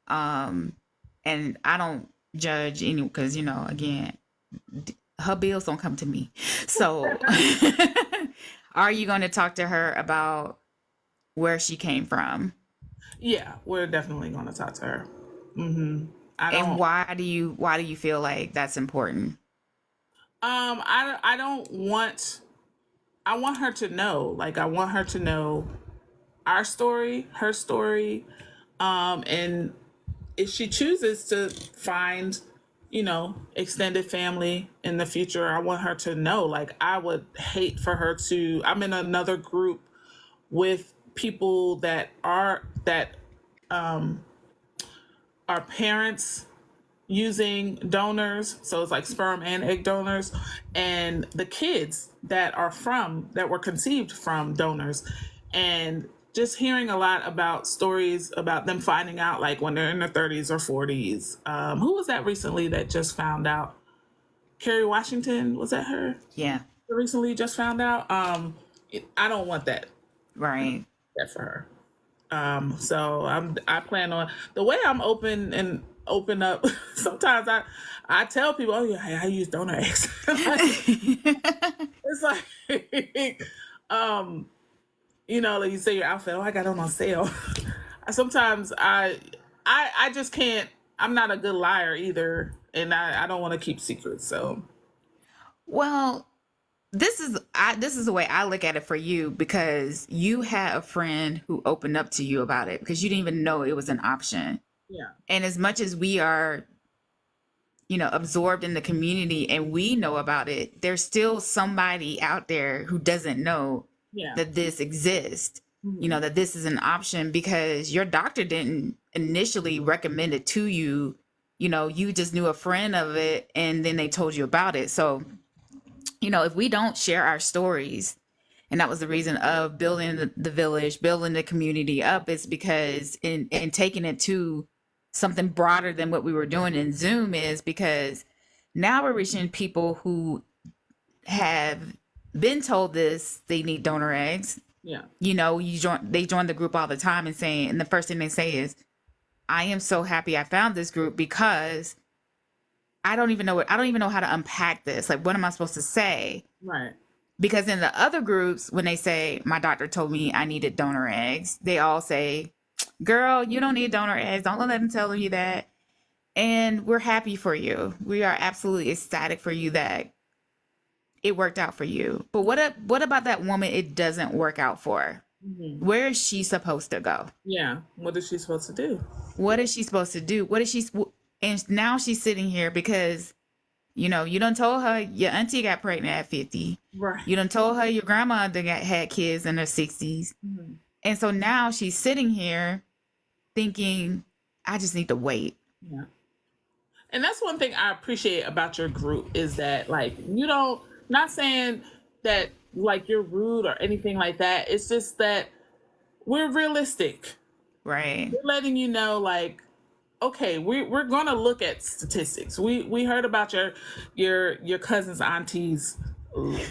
[SPEAKER 1] And I don't judge any, because again, her bills don't come to me. So are you going to talk to her about where she came from?
[SPEAKER 2] Yeah, we're definitely going to talk to her.
[SPEAKER 1] And why do you feel like that's important?
[SPEAKER 2] I want her to know, like, I want her to know our story, her story, and if she chooses to find, extended family in the future, I want her to know, like, I would hate for her to, I'm in another group with people that are parents using donors. So it's like sperm and egg donors, and the kids that were conceived from donors, and just hearing a lot about stories about them finding out, like, when they're in their 30s or 40s. Who was that recently that just found out? Kerry Washington, was that her?
[SPEAKER 1] Yeah.
[SPEAKER 2] Recently just found out. I don't want that.
[SPEAKER 1] Right.
[SPEAKER 2] That for her. So I plan on, the way I'm open up. Sometimes I tell people, oh yeah, I use donor eggs. It's like, like you say your outfit, oh, I got them on sale. Sometimes I just can't I'm not a good liar either, and I don't want to keep secrets. So
[SPEAKER 1] Well, this is the way I look at it for you, because you had a friend who opened up to you about it because you didn't even know it was an option.
[SPEAKER 2] yeah,
[SPEAKER 1] And as much as we are, absorbed in the community and we know about it, there's still somebody out there who doesn't know
[SPEAKER 2] yeah,
[SPEAKER 1] that this exists,
[SPEAKER 2] mhm,
[SPEAKER 1] that this is an option, because your doctor didn't initially recommend it to you. You just knew a friend of it and then they told you about it. So, if we don't share our stories, and that was the reason of building the village, building the community up, is because in taking it to something broader than what we were doing in Zoom, is because now we're reaching people who have been told this, they need donor eggs.
[SPEAKER 2] yeah,
[SPEAKER 1] They join the group all the time and the first thing they say is, I am so happy I found this group, because I don't even know how to unpack this. Like, what am I supposed to say?
[SPEAKER 2] right,
[SPEAKER 1] Because in the other groups, when they say, my doctor told me I needed donor eggs, they all say, girl, you don't need donor eggs. Don't let them tell you that. And we're happy for you. We are absolutely ecstatic for you that it worked out for you. But what about that woman it doesn't work out for?
[SPEAKER 2] hmm,
[SPEAKER 1] Where is she supposed to go?
[SPEAKER 2] yeah. What is she supposed to do?
[SPEAKER 1] What is she supposed to do? And now she's sitting here because, you done told her your auntie got pregnant at 50.
[SPEAKER 2] Right.
[SPEAKER 1] You done told her your grandma had kids in her 60s.
[SPEAKER 2] Mhm.
[SPEAKER 1] And so now she's sitting here thinking, I just need to wait.
[SPEAKER 2] Yeah. And that's one thing I appreciate about your group is that, like, you don't, not saying that like you're rude or anything like that. It's just that we're realistic.
[SPEAKER 1] Right.
[SPEAKER 2] We're letting you know, like, okay, we're gonna look at statistics. We heard about your cousin's auntie's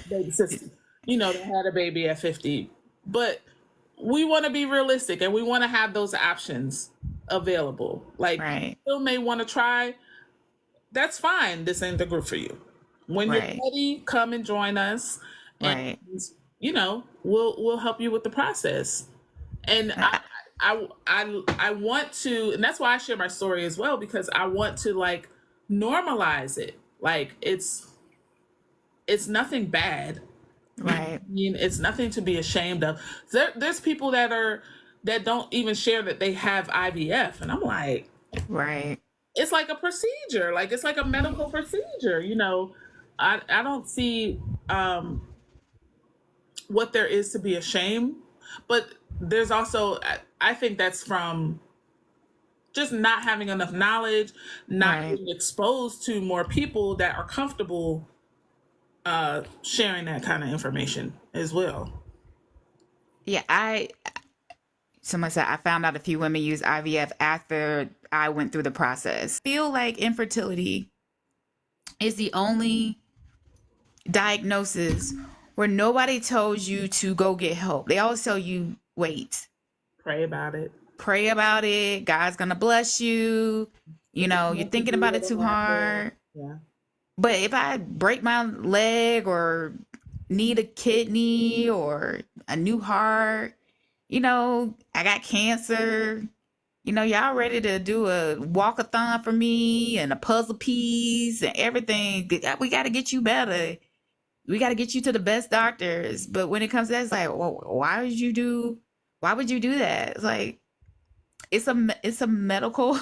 [SPEAKER 2] baby sister, that had a baby at 50, but we want to be realistic and we want to have those options available. Like,
[SPEAKER 1] Right.
[SPEAKER 2] you still may want to try. That's fine. This ain't the group for you. When you're
[SPEAKER 1] Right.
[SPEAKER 2] ready, come and join us, and
[SPEAKER 1] Right.
[SPEAKER 2] we'll help you with the process. And I want to, and that's why I share my story as well, because I want to, like, normalize it. Like, it's nothing bad.
[SPEAKER 1] Right.
[SPEAKER 2] I mean, it's nothing to be ashamed of. There's people that don't even share that they have IVF, and I'm like,
[SPEAKER 1] Right.
[SPEAKER 2] it's like a procedure, like it's like a medical procedure. I don't see what there is to be ashamed, but there's also, I think that's from just not having enough knowledge, not
[SPEAKER 1] Right.
[SPEAKER 2] being exposed to more people that are comfortable sharing that kind of information as well.
[SPEAKER 1] Yeah, someone said I found out a few women use IVF after I went through the process. Feel like infertility is the only diagnosis where nobody tells you to go get help. They always tell you, wait,
[SPEAKER 2] Pray about it.
[SPEAKER 1] pray about it. God's gonna bless you. You're thinking about it too hard.
[SPEAKER 2] Yeah.
[SPEAKER 1] But if I break my leg or need a kidney or a new heart, I got cancer, y'all ready to do a walkathon for me and a puzzle piece and everything. We got to get you better. We got to get you to the best doctors. But when it comes to that, it's like, well, why would you do that? It's like, it's a medical.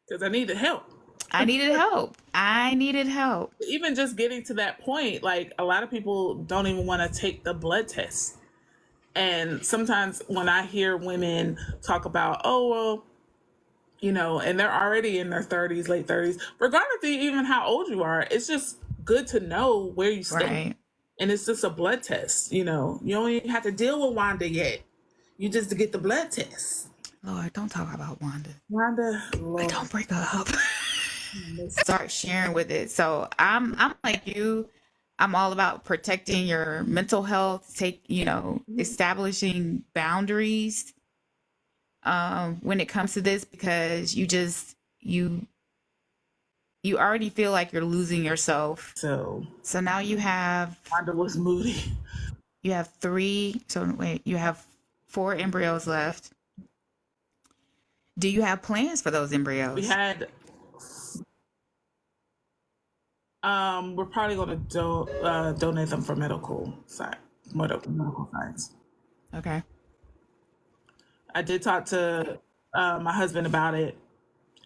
[SPEAKER 2] Because I needed help.
[SPEAKER 1] I needed help.
[SPEAKER 2] Even just getting to that point, like, a lot of people don't even want to take the blood test. And sometimes when I hear women talk about, oh, well, and they're already in their 30s, late 30s, regardless of even how old you are, it's just good to know where you stand.
[SPEAKER 1] Right.
[SPEAKER 2] And it's just a blood test. You don't even have to deal with Wanda yet. You just to get the blood test.
[SPEAKER 1] Lord, don't talk about Wanda.
[SPEAKER 2] Wanda, Lord.
[SPEAKER 1] Don't break her up. Start sharing with it. So I'm like you. I'm all about protecting your mental health, establishing boundaries when it comes to this, because you already feel like you're losing yourself.
[SPEAKER 2] So
[SPEAKER 1] now you have
[SPEAKER 2] Wanda was moody.
[SPEAKER 1] You have 4 embryos left. Do you have plans for those
[SPEAKER 2] We
[SPEAKER 1] embryos?
[SPEAKER 2] had we're probably going to donate them for medical science.
[SPEAKER 1] Okay.
[SPEAKER 2] I did talk to my husband about it,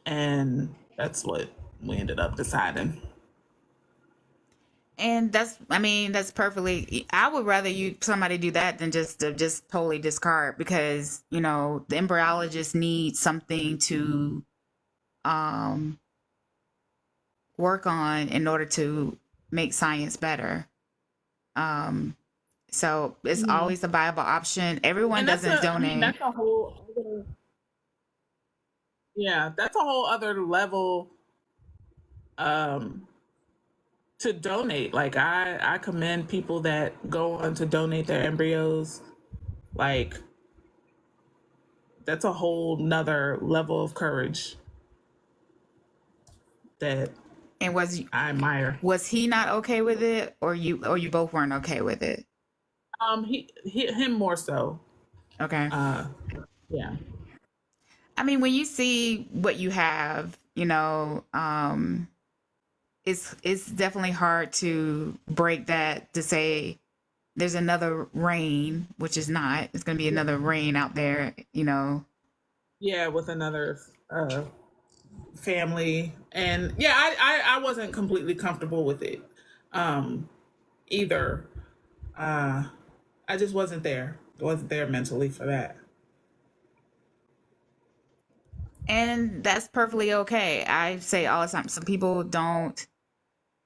[SPEAKER 2] and that's what we ended up deciding.
[SPEAKER 1] And I mean, that's perfectly. I would rather somebody do that than just to just totally discard, because the embryologist needs something to um work on in order to make science better. Um, so it's
[SPEAKER 2] Mhm.
[SPEAKER 1] always a viable option. Everyone
[SPEAKER 2] And that's
[SPEAKER 1] doesn't
[SPEAKER 2] I mean,
[SPEAKER 1] donate.
[SPEAKER 2] that's a whole other, yeah, that's a whole other level um, to donate. Like I commend people that go on to donate their embryos. Like that's a whole nother level of courage that
[SPEAKER 1] And
[SPEAKER 2] I admire.
[SPEAKER 1] was he not okay with it, or you both weren't okay with it?
[SPEAKER 2] Him more so.
[SPEAKER 1] Okay.
[SPEAKER 2] Uh, yeah.
[SPEAKER 1] I mean, when you see what you have, it's definitely hard to break that, to say there's another rain, which is not. It's going to be another rain out there.
[SPEAKER 2] Yeah, with another family, and yeah, I wasn't completely comfortable with it either. Uh, I just wasn't there. I wasn't there mentally for that.
[SPEAKER 1] And that's perfectly okay. I say all the time, some people don't.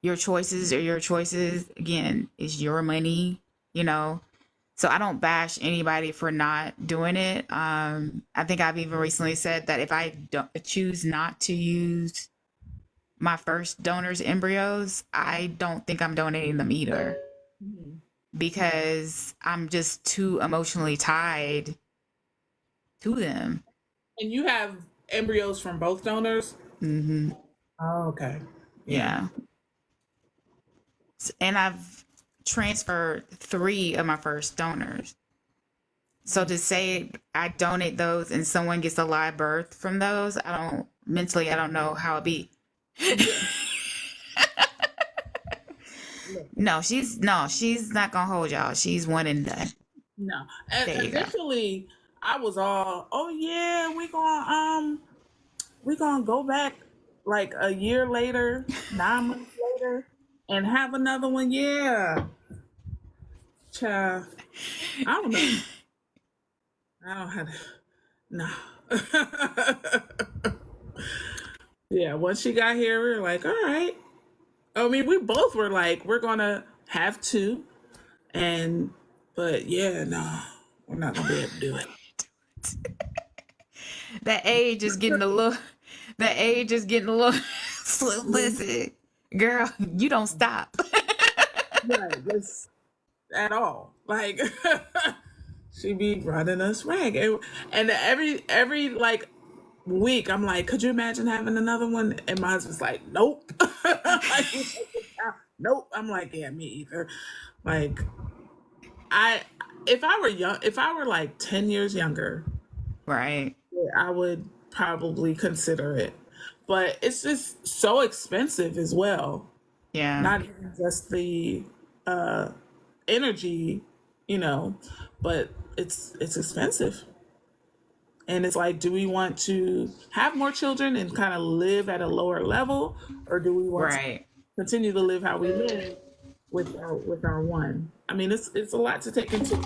[SPEAKER 1] Your choices are your choices. Again, it's your money, you know. So I don't bash anybody for not doing it. I think I've even recently said that if I don't choose not to use my first donor's embryos, I don't think I'm donating them either,
[SPEAKER 2] Mhm.
[SPEAKER 1] because I'm just too emotionally tied to them.
[SPEAKER 2] And you have embryos from both donors?
[SPEAKER 1] Hmm.
[SPEAKER 2] Oh, okay. Yeah.
[SPEAKER 1] Yeah. And I've transferred 3 of my first donors. So to say I donate those and someone gets a live birth from those, I don't know how it be.
[SPEAKER 2] Yeah.
[SPEAKER 1] No, she's not gonna hold y'all. She's one and done.
[SPEAKER 2] No.
[SPEAKER 1] There you go.
[SPEAKER 2] Initially, I was all, oh yeah, we gonna go back like a year later, 9 months later, and have another one. Yeah, child. I don't know. I don't have. No. Yeah. Once she got here, we were like, all right. I mean, we both were like, we're gonna have two, and but yeah, no, we're not gonna be able to do it.
[SPEAKER 1] That age is getting a little. That age is getting a little. Listen, girl, you don't stop.
[SPEAKER 2] Right. This at all. Like she be running us rag. And every like week I'm like, could you imagine having another one? And my husband's like, nope. Like, nope. I'm like, yeah, me either. Like I if I were young if I were like 10 years younger,
[SPEAKER 1] Right.
[SPEAKER 2] yeah, I would probably consider it. But it's just so expensive as well.
[SPEAKER 1] Yeah.
[SPEAKER 2] Not even just the uh energy, you know, but it's expensive. And it's like, do we want to have more children and kind of live at a lower level, or do we want to
[SPEAKER 1] Right.
[SPEAKER 2] continue to live how we live with our one? I mean, it's a lot to take into.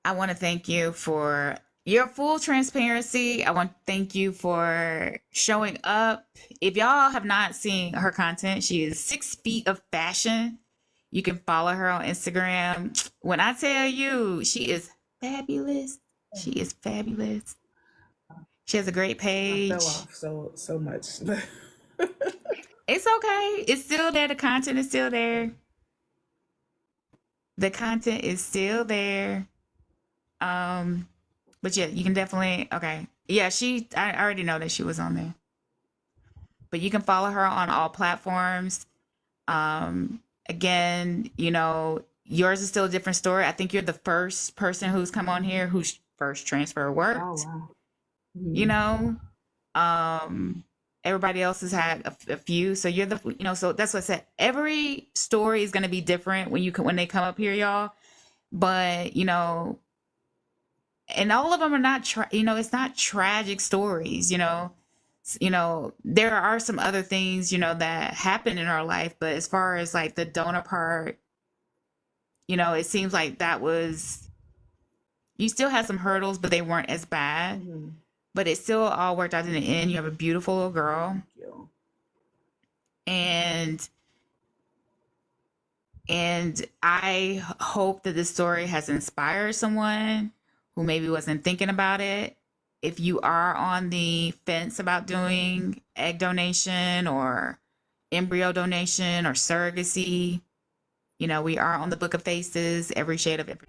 [SPEAKER 1] I want to thank you for your full transparency. I want to thank you for showing up. If y'all have not seen her content, she is 6 feet of fashion. You can follow her on Instagram. When I tell you, she is fabulous. She is fabulous. She has a great
[SPEAKER 2] I fell
[SPEAKER 1] page.
[SPEAKER 2] off so much.
[SPEAKER 1] It's okay. It's still there. The content is still there. The content is still there. Um, but yeah, you can definitely, okay. Yeah, I already know that she was on there. But you can follow her on all platforms. Again, yours is still a different story. I think you're the first person who's come on here who's first transfer
[SPEAKER 2] Oh
[SPEAKER 1] worked.
[SPEAKER 2] wow.
[SPEAKER 1] You know, everybody else has had a few. So you're the, so that's what I said. Every story is going to be different when they come up here, y'all. But, and all of them are not, it's not tragic stories, there are some other things, that happen in our life. But as far as like the donor part, it seems like you still had some hurdles, but they weren't as bad.
[SPEAKER 2] Mm-hmm.
[SPEAKER 1] But it still all worked out in the end. You have a beautiful little girl.
[SPEAKER 2] Thank you.
[SPEAKER 1] And I hope that this story has inspired someone who maybe wasn't thinking about it. If you are on the fence about doing egg donation or embryo donation or surrogacy, we are on the Book of Faces, every shade of it.